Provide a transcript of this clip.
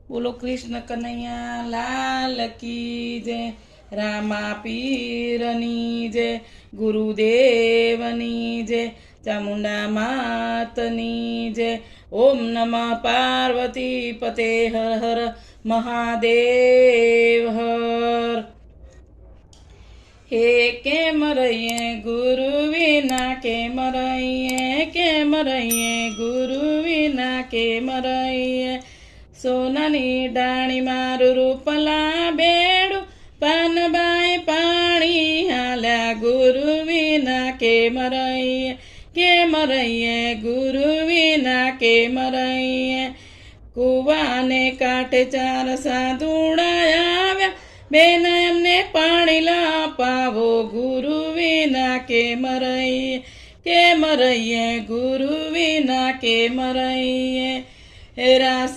બોલો કૃષ્ણ કનૈયા લાલ કી જય, રામા પીરની જય, ગુરુદેવની જય, ચામુંડા માતની જય. ઓમ નમઃ પાર્વતી પતે હર હર મહાદેવ હર. હે કેમ રહીએ ગુરુ વિના, કેમ રહીએ ગુરુ વિના, કેમ રહીએ. સોનાની ડાણી મારું રૂપલા બેડું, પાનબાઈ પાણી હાલ્યા ગુરુ વિના, કેમ રહીએ ગુરુ વિના, કેમ રહીએ. કુવાને કાંઠે ચાર સાધુડા આવ્યા, બેન એમને પાણી લાપાવો ગુરુ વિના, કેમ રહીએ ગુરુ વિના, કેમ રહીએ. રાસ